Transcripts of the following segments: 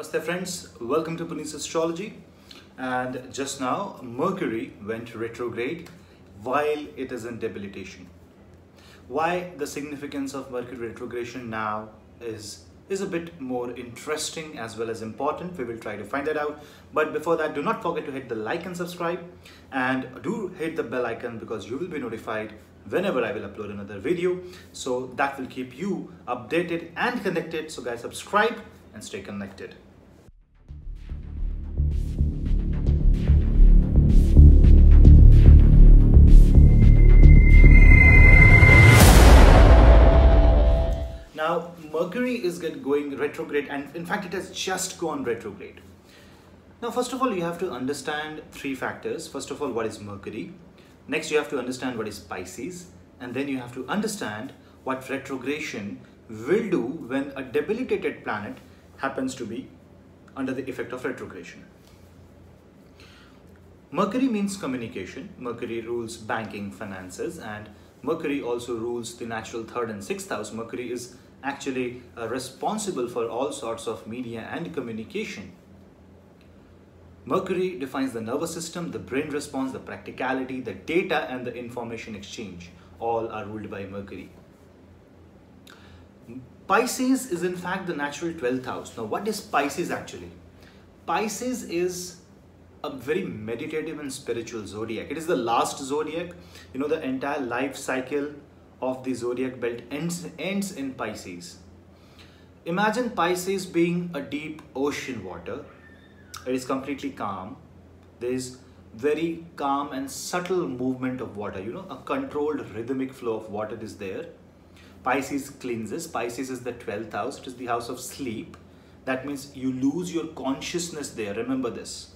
Namaste friends, welcome to Punneit's Astrology. And just now Mercury went retrograde while it is in debilitation. Why the significance of Mercury retrogression now is a bit more interesting as well as important. We will try to find that out. But before that, do not forget to hit the like and subscribe, and do hit the bell icon because you will be notified whenever I will upload another video. So that will keep you updated and connected. So guys, subscribe and stay connected. Now Mercury is going retrograde, and in fact it has just gone retrograde. Now first of all, you have to understand three factors. First of all, what is Mercury? Next you have to understand what is Pisces, and then you have to understand what retrogression will do when a debilitated planet happens to be under the effect of retrogression. Mercury means communication. Mercury rules banking, finances, and Mercury also rules the natural third and sixth house. Mercury is actually responsible for all sorts of media and communication. Mercury defines the nervous system, the brain response, the practicality, the data, and the information exchange. All are ruled by Mercury. Pisces is in fact the natural 12th house. Now what is Pisces actually? Pisces is a very meditative and spiritual zodiac. It is the last zodiac. You know, the entire life cycle of the zodiac belt ends in Pisces. Imagine Pisces being a deep ocean water. It is completely calm. There is very calm and subtle movement of water. You know, a controlled rhythmic flow of water is there. Pisces cleanses. Pisces is the 12th house. It is the house of sleep. That means you lose your consciousness there. Remember this.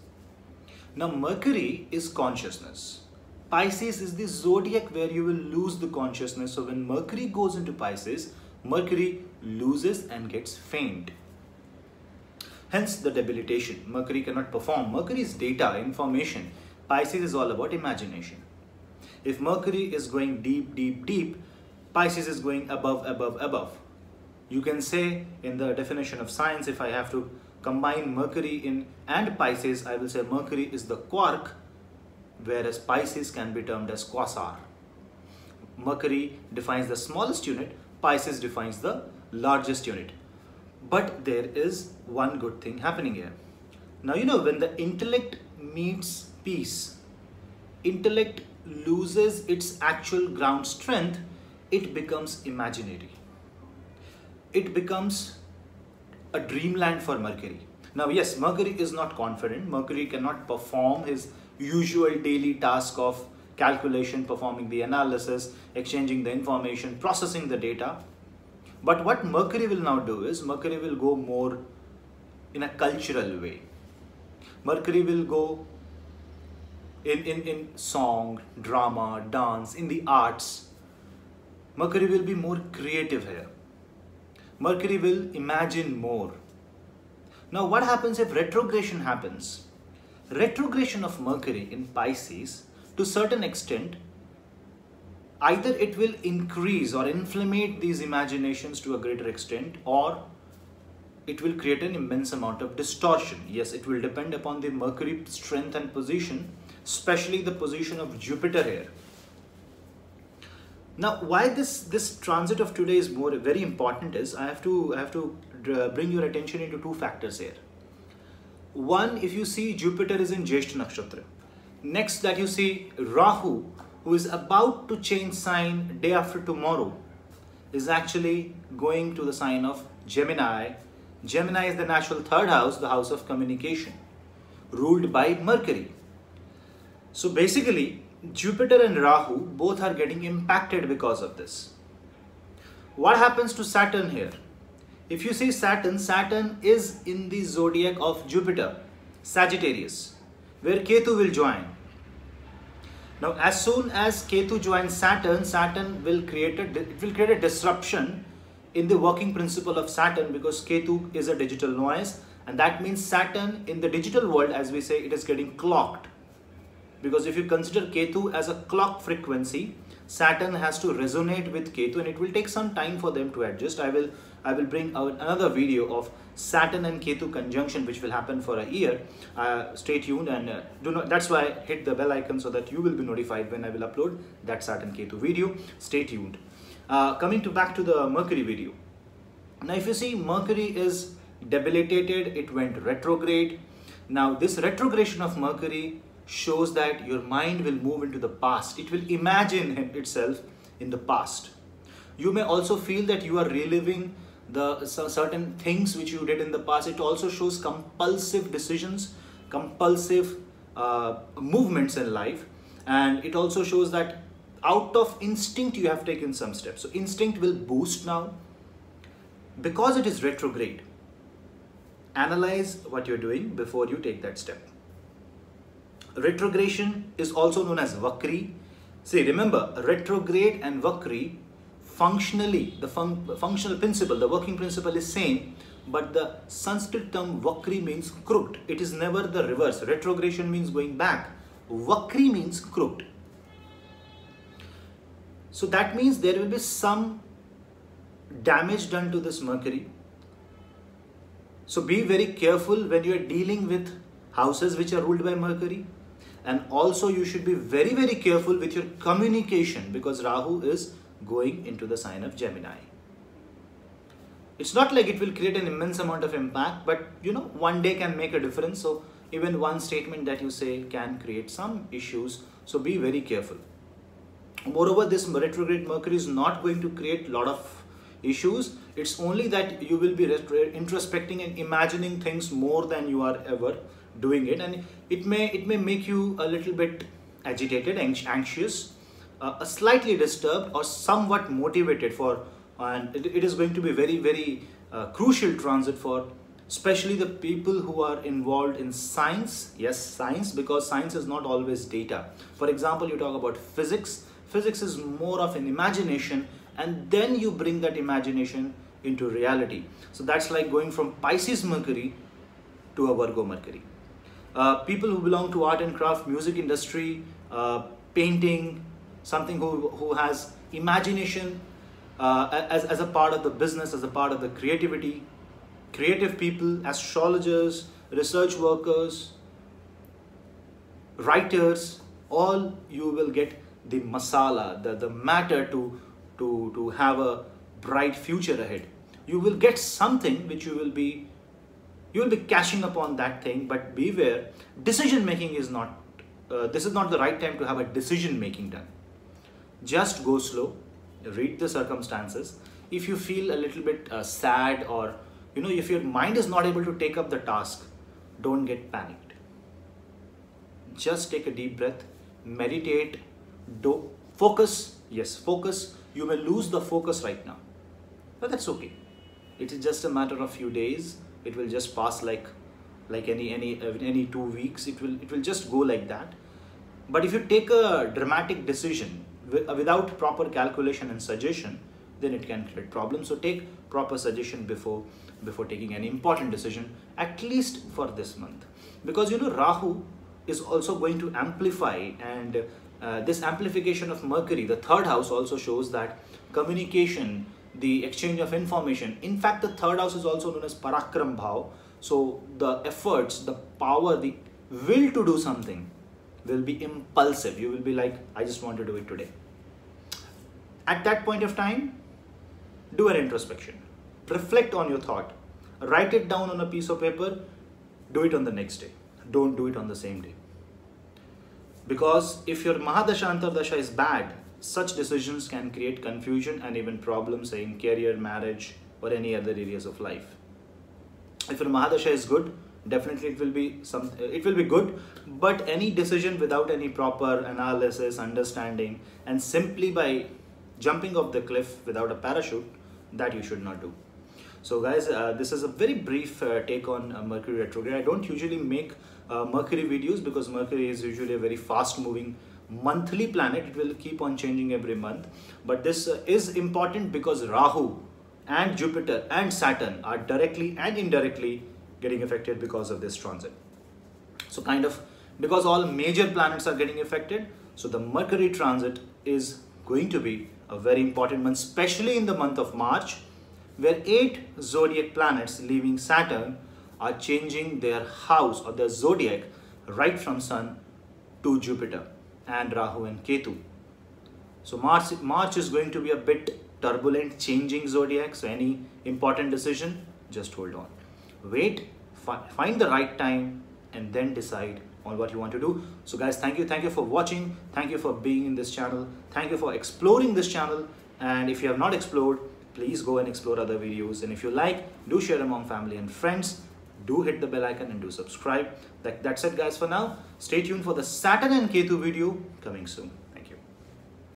Now Mercury is consciousness. Pisces is the zodiac where you will lose the consciousness. So when Mercury goes into Pisces, Mercury loses and gets faint. Hence the debilitation. Mercury cannot perform. Mercury is data, information. Pisces is all about imagination. If Mercury is going deep, deep, deep, Pisces is going above, above, above. You can say in the definition of science, if I have to combine Mercury and Pisces, I will say Mercury is the quark, whereas Pisces can be termed as quasar. Mercury defines the smallest unit, Pisces defines the largest unit. But there is one good thing happening here. Now you know, when the intellect meets peace, intellect loses its actual ground strength, it becomes imaginary. It becomes a dreamland for Mercury. Now yes, Mercury is not confident. Mercury cannot perform his usual daily task of calculation, performing the analysis, exchanging the information, processing the data. But what Mercury will now do is, Mercury will go more in a cultural way. Mercury will go in song, drama, dance, in the arts. Mercury will be more creative here. Mercury will imagine more. Now what happens if retrogression happens? Retrogression of Mercury in Pisces, to a certain extent, either it will increase or inflammate these imaginations to a greater extent, or it will create an immense amount of distortion. Yes, it will depend upon the Mercury strength and position, especially the position of Jupiter here. Now, why this transit of today is very important is, I have to bring your attention into two factors here. One, if you see Jupiter is in Jyeshta Nakshatra. Next, that you see Rahu, who is about to change sign day after tomorrow, is actually going to the sign of Gemini. Gemini is the natural third house, the house of communication, ruled by Mercury. So basically, Jupiter and Rahu both are getting impacted because of this. What happens to Saturn here? If you see Saturn, Saturn is in the zodiac of Jupiter, Sagittarius, where Ketu will join. Now as soon as Ketu joins Saturn, Saturn will create a disruption in the working principle of Saturn, because Ketu is a digital noise, and that means Saturn in the digital world, as we say, it is getting clocked. because if you consider Ketu as a clock frequency, Saturn has to resonate with Ketu, and it will take some time for them to adjust. I will bring out another video of Saturn and Ketu conjunction, which will happen for a year. Stay tuned, and do not. That's why hit the bell icon so that you will be notified when I will upload that Saturn Ketu video. Stay tuned. Coming back to the Mercury video. Now, if you see, Mercury is debilitated. It went retrograde. Now, this retrogression of Mercury shows that your mind will move into the past. It will imagine itself in the past. You may also feel that you are reliving the certain things which you did in the past. It also shows compulsive decisions, compulsive movements in life, and it also shows that out of instinct you have taken some steps. So instinct will boost now because it is retrograde. Analyze what you're doing before you take that step. Retrogression is also known as Vakri. See, remember, retrograde and Vakri, functionally, the functional principle, the working principle is same, but the Sanskrit term Vakri means crooked. It is never the reverse. Retrogression means going back. Vakri means crooked. So that means there will be some damage done to this Mercury. So be very careful when you are dealing with houses which are ruled by Mercury. And also you should be very, very careful with your communication, because Rahu is going into the sign of Gemini. It's not like it will create an immense amount of impact, but you know, one day can make a difference. So even one statement that you say can create some issues. So be very careful. Moreover, this retrograde Mercury is not going to create a lot of issues. It's only that you will be introspecting and imagining things more than you are ever doing it, and it may make you a little bit agitated, anxious, slightly disturbed, or somewhat motivated for, and it is going to be very, very crucial transit for especially the people who are involved in science. Yes, science, because science is not always data. For example, you talk about physics. Physics is more of an imagination, and then you bring that imagination into reality. So that's like going from Pisces Mercury to a Virgo Mercury. People who belong to art and craft, music industry, painting, something who has imagination as a part of the business, as a part of the creativity, creative people, astrologers, research workers, writers, all you will get the masala, the matter to have a bright future ahead. You will get something which you will be cashing upon that thing, but beware, decision making is not, this is not the right time to have a decision making done. Just go slow, read the circumstances. If you feel a little bit sad, or you know, if your mind is not able to take up the task, don't get panicked. Just take a deep breath, meditate, focus. Yes, focus. You may lose the focus right now, but that's okay. It is just a matter of few days. It will just pass like any 2 weeks. It will just go like that. But if you take a dramatic decision without proper calculation and suggestion, then it can create problems. So take proper suggestion before taking any important decision, at least for this month, because you know, Rahu is also going to amplify, and this amplification of Mercury, the third house, also shows that communication, the exchange of information. In fact, the third house is also known as Parakram Bhav. So the efforts, the power, the will to do something will be impulsive. You will be like, I just want to do it today. At that point of time, do an introspection. Reflect on your thought. Write it down on a piece of paper. Do it on the next day. Don't do it on the same day. Because if your Mahadasha Antardasha is bad, such decisions can create confusion and even problems in career, marriage, or any other areas of life. If your Mahadasha is good, definitely it will be good, but any decision without any proper analysis, understanding, and simply by jumping off the cliff without a parachute, that you should not do. So guys, this is a very brief take on Mercury retrograde. I don't usually make Mercury videos because Mercury is usually a very fast moving monthly planet. It will keep on changing every month, but this is important because Rahu and Jupiter and Saturn are directly and indirectly getting affected because of this transit. So kind of because all major planets are getting affected. So the Mercury transit is going to be a very important month, especially in the month of March, where 8 zodiac planets leaving Saturn are changing their house or their zodiac right from Sun to Jupiter and Rahu and Ketu. So March is going to be a bit turbulent, changing zodiac. So any important decision, just hold on. Wait, find the right time and then decide on what you want to do. So guys, thank you for watching. Thank you for being in this channel. Thank you for exploring this channel. And if you have not explored, please go and explore other videos. And if you like, do share among family and friends. Do hit the bell icon and do subscribe. That's it guys for now. Stay tuned for the Saturn and Ketu video coming soon.